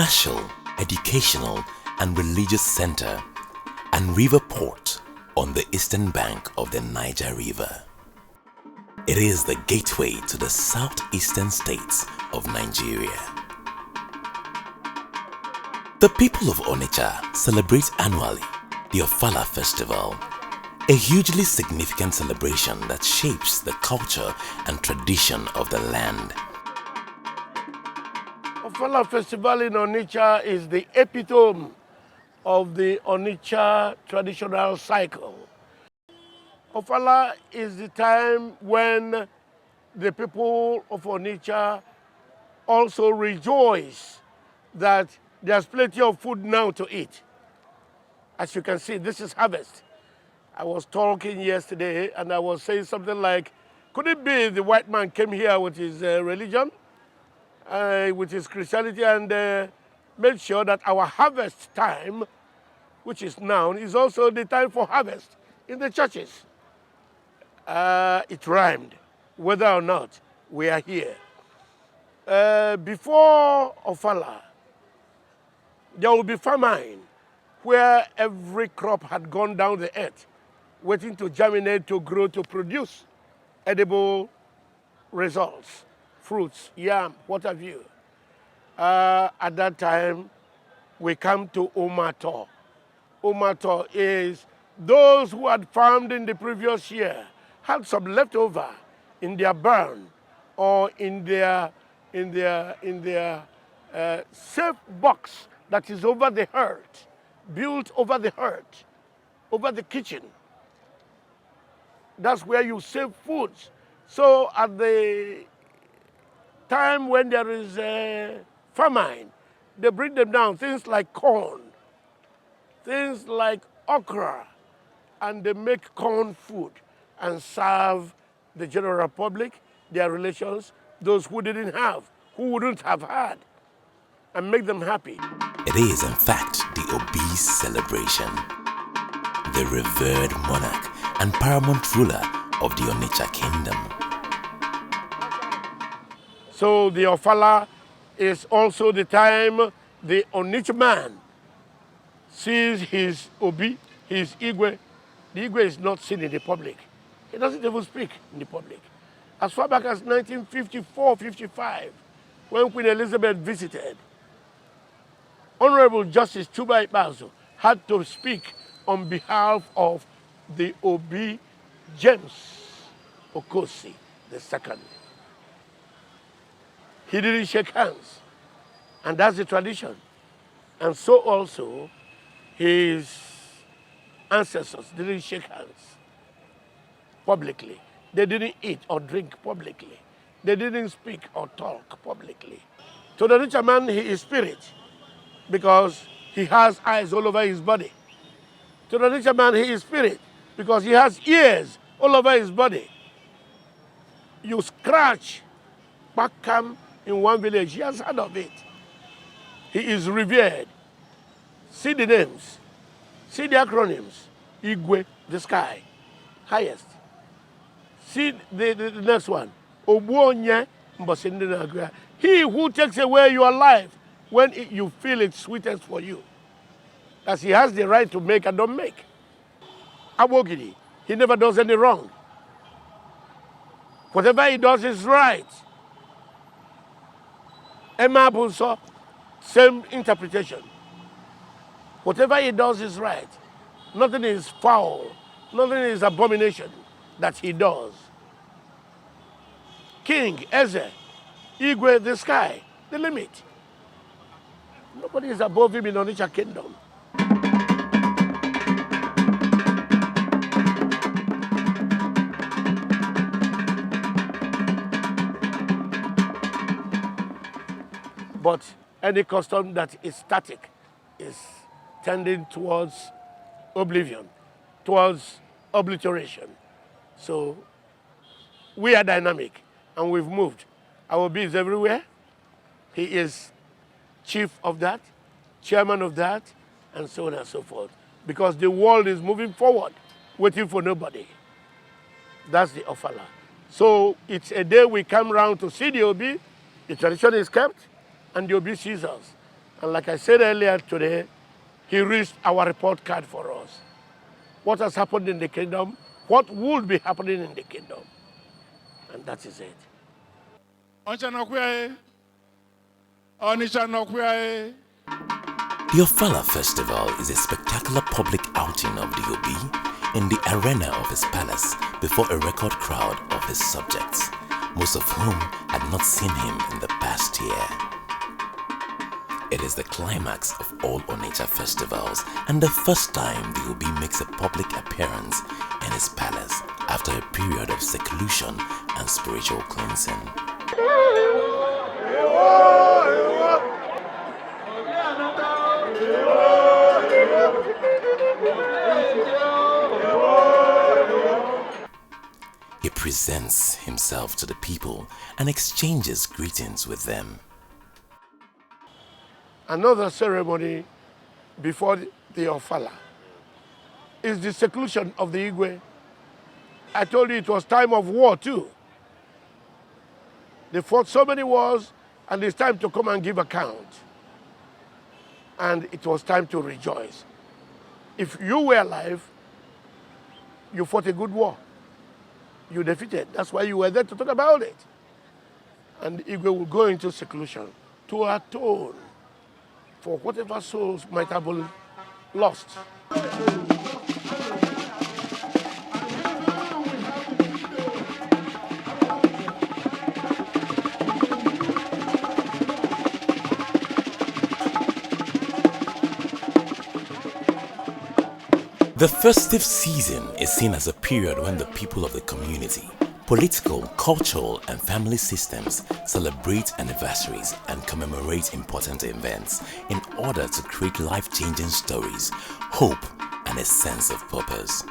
commercial, educational, and religious center and river port on the eastern bank of the Niger River. It is the gateway to the southeastern states of Nigeria. The people of Onitsha celebrate annually the Ofala Festival, a hugely significant celebration that shapes the culture and tradition of the land. Ofala Festival in Onitsha is the epitome of the Onitsha traditional cycle. Ofala is the time when the people of Onitsha also rejoice that there's plenty of food now to eat. As you can see, this is harvest. I was talking yesterday and I was saying something like, could it be the white man came here with his religion, with his Christianity, and made sure that our harvest time, which is now, is also the time for harvest in the churches. It rhymed, whether or not we are here. Before Ofala, there will be famine, where every crop had gone down the earth, waiting to germinate, to grow, to produce edible results, fruits, yam, what have you. At that time, we come to Omato. Omato is those who had farmed in the previous year, had some leftover in their barn or in their safe box that is over the hearth, built over the hearth, over the kitchen. That's where you save foods. So at the time when there is a famine, they bring them down, things like corn, things like okra, and they make corn food and serve the general public, their relations, those who didn't have, who wouldn't have had, and make them happy. It is, in fact, the Obi's celebration. The revered monarch and paramount ruler of the Onitsha kingdom. So the Ofala is also the time the Onitsha man sees his Obi, his Igwe. The Igwe is not seen in the public. He doesn't even speak in the public. As far back as 1954-55, when Queen Elizabeth visited, Honorable Justice Chuba Ibazo had to speak on behalf of the Obi James Okosi II. He didn't shake hands, and that's the tradition. And so also, his ancestors didn't shake hands publicly. They didn't eat or drink publicly. They didn't speak or talk publicly. To the richer man, he is spirit, because he has eyes all over his body. To the richer man, he is spirit, because he has ears all over his body. You scratch Bakam in one village, he has heard of it. He is revered. See the names, see the acronyms. Igwe, the sky, highest. See the next one. Obuonye Mbosindinagua. He who takes away your life when you feel it's sweetest for you. As he has the right to make and don't make. Abogidi, he never does any wrong. Whatever he does is right. Emma Bunso, same interpretation. Whatever he does is right. Nothing is foul. Nothing is abomination that he does. King, Eze, Igwe, the sky, the limit. Nobody is above him in Onitsha kingdom. But any custom that is static is tending towards oblivion, towards obliteration. So we are dynamic and we've moved. Our Obi is everywhere. He is chief of that, chairman of that, and so on and so forth. Because the world is moving forward, waiting for nobody. That's the Ofala. So it's a day we come round to see the Obi, the tradition is kept, and the Obi sees us. And like I said earlier today, he reached our report card for us. What has happened in the kingdom, what will be happening in the kingdom. And that is it. The Ofala Festival is a spectacular public outing of the Obi in the arena of his palace before a record crowd of his subjects, most of whom had not seen him in the past year. It is the climax of all Onitsha festivals and the first time the Obi makes a public appearance in his palace after a period of seclusion and spiritual cleansing. He presents himself to the people and exchanges greetings with them. Another ceremony before the Ofala is the seclusion of the Igwe. I told you it was time of war too. They fought so many wars, and it's time to come and give account. And it was time to rejoice. If you were alive, you fought a good war. You defeated. That's why you were there to talk about it. And Igwe will go into seclusion to atone for whatever souls might have been lost. The festive season is seen as a period when the people of the community, political, cultural, and family systems celebrate anniversaries and commemorate important events in order to create life-changing stories, hope, and a sense of purpose.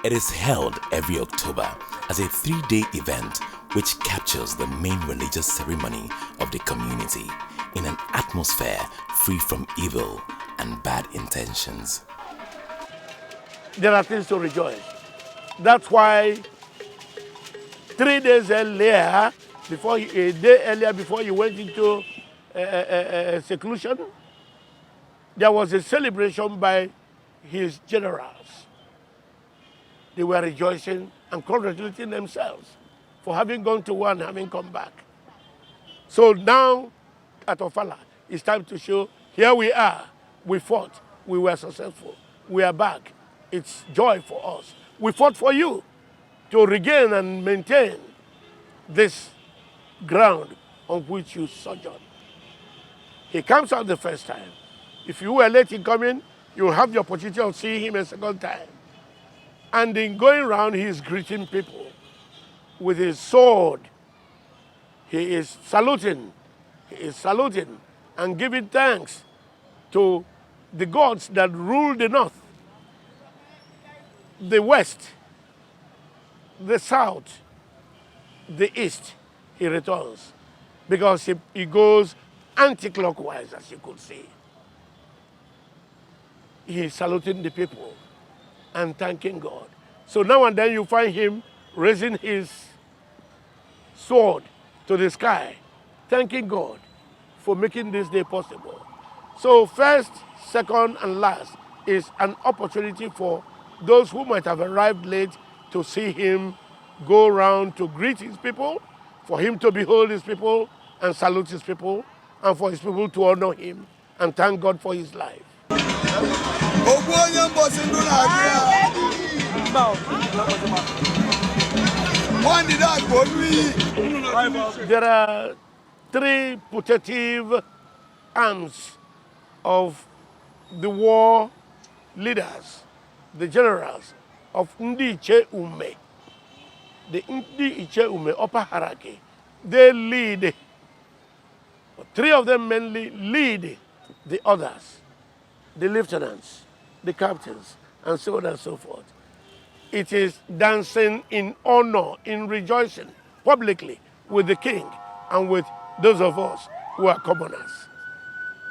It is held every October as a 3-day event which captures the main religious ceremony of the community in an atmosphere free from evil and bad intentions. There are things to rejoice. That's why 3 days earlier, a day earlier before you went into seclusion, there was a celebration by his generals. They were rejoicing and congratulating themselves for having gone to war and having come back. So now at Ofala, it's time to show, here we are, we fought, we were successful, we are back. It's joy for us. We fought for you to regain and maintain this ground on which you sojourn. He comes out the first time. If you were late in coming, you'll have the opportunity of seeing him a second time. And in going around, he is greeting people with his sword. He is saluting. He is saluting and giving thanks to the gods that rule the north, the west, the south, the east. He returns because he goes anti-clockwise, as you could see. He's saluting the people and thanking God. So now and then you find him raising his sword to the sky, thanking God for making this day possible. So first, second, and last is an opportunity for those who might have arrived late to see him go around to greet his people, for him to behold his people and salute his people, and for his people to honor him and thank God for his life. There are 3 putative arms of the war leaders, the generals of Ndi Ume, the Ndi Ume upper hierarchy. They lead, 3 of them mainly lead the others, the lieutenants, the captains, and so on and so forth. It is dancing in honor, in rejoicing publicly with the king and with those of us who are commoners,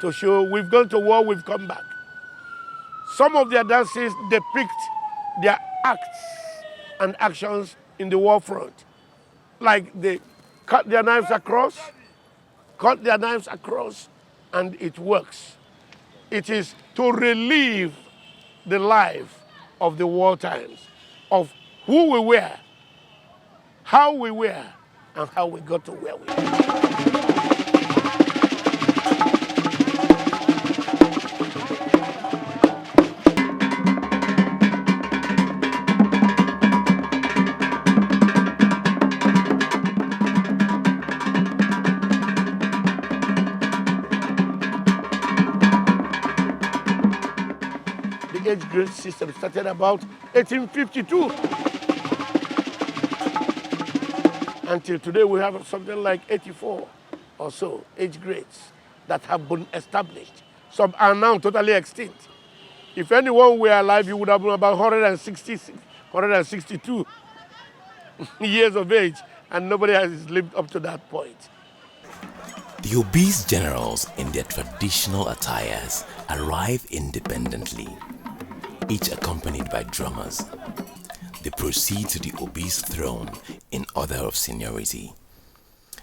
to show we've gone to war, we've come back. Some of their dances depict their acts and actions in the war front, like they cut their knives across and it works. It is to relive the life of the war times, of who we were, how we were, and how we got to where we are. The age grade system started about 1852. Until today, we have something like 84 or so age grades that have been established. Some are now totally extinct. If anyone were alive, he would have been about 162 years of age, and nobody has lived up to that point. The obese generals in their traditional attires arrive independently, each accompanied by drummers. They proceed to the Obi's throne in order of seniority.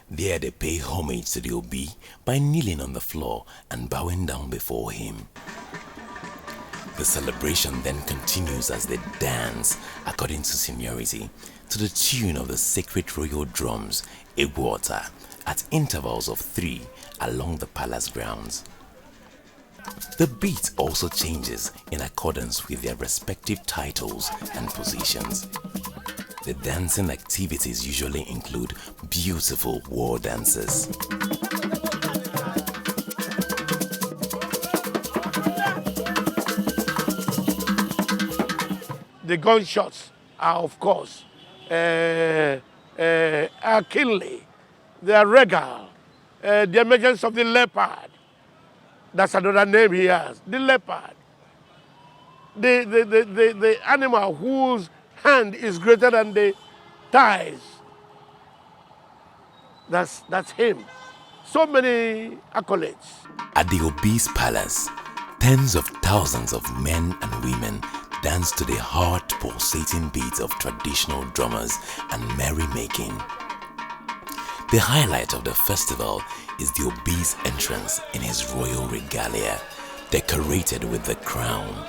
There they pay homage to the Obi by kneeling on the floor and bowing down before him. The celebration then continues as they dance according to seniority to the tune of the sacred royal drums, Igwe, at intervals of 3 along the palace grounds. The beat also changes in accordance with their respective titles and positions. The dancing activities usually include beautiful war dances. The gunshots are, of course, are keenly, they are regal. The emergence of the leopard, that's another name he has, the leopard. The animal whose hand is greater than the thighs. That's him. So many accolades. At the Obi's palace, tens of thousands of men and women dance to the heart-pulsating beats of traditional drummers and merrymaking. The highlight of the festival is the Obi's entrance in his royal regalia, decorated with the crown,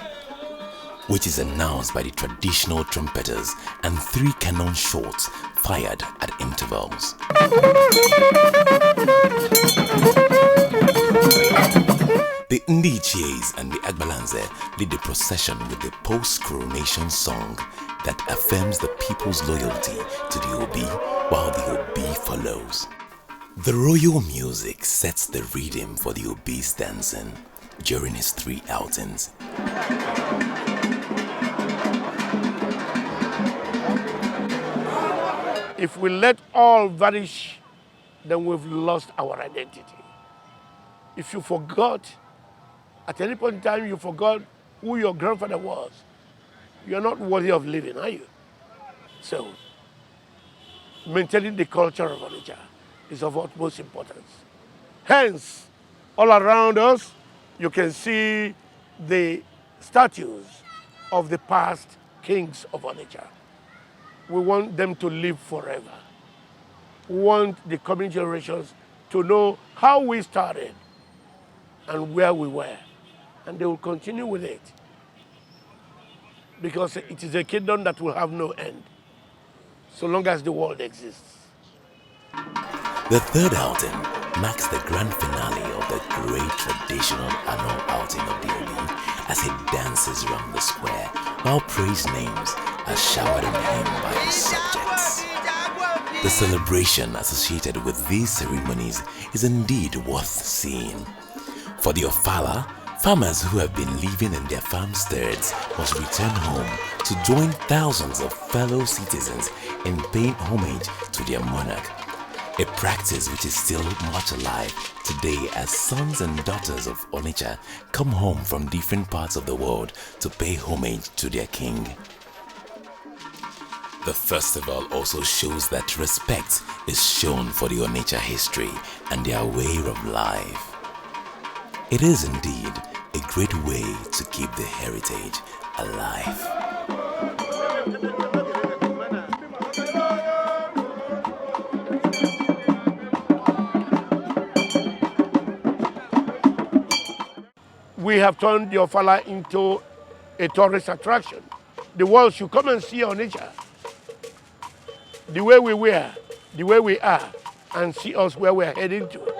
which is announced by the traditional trumpeters and 3 cannon shots fired at intervals. The Ndiches and the Agbalanze lead the procession with the post-coronation song that affirms the people's loyalty to the Obi while the Obi follows. The royal music sets the rhythm for the Obi's dancing during his 3 outings. If we let all vanish, then we've lost our identity. If you forgot, at any point in time you forgot who your grandfather was, you're not worthy of living, are you? So, maintaining the culture of Onitsha is of utmost importance. Hence, all around us, you can see the statues of the past kings of Onitsha. We want them to live forever. We want the coming generations to know how we started and where we were. And they will continue with it. Because it is a kingdom that will have no end, so long as the world exists. The 3rd outing marks the grand finale of the great traditional annual outing of the Obi as he dances around the square while praise names are showered on him by his subjects. The celebration associated with these ceremonies is indeed worth seeing. For the Ofala, farmers who have been living in their farmsteads must return home to join thousands of fellow citizens in paying homage to their monarch, a practice which is still much alive today as sons and daughters of Onitsha come home from different parts of the world to pay homage to their king. The festival also shows that respect is shown for the Onitsha history and their way of life. It is indeed a great way to keep the heritage alive. we have turned the Ofala into a tourist attraction. The world should come and see Onitsha, the way we were, the way we are, and see us where we're heading to.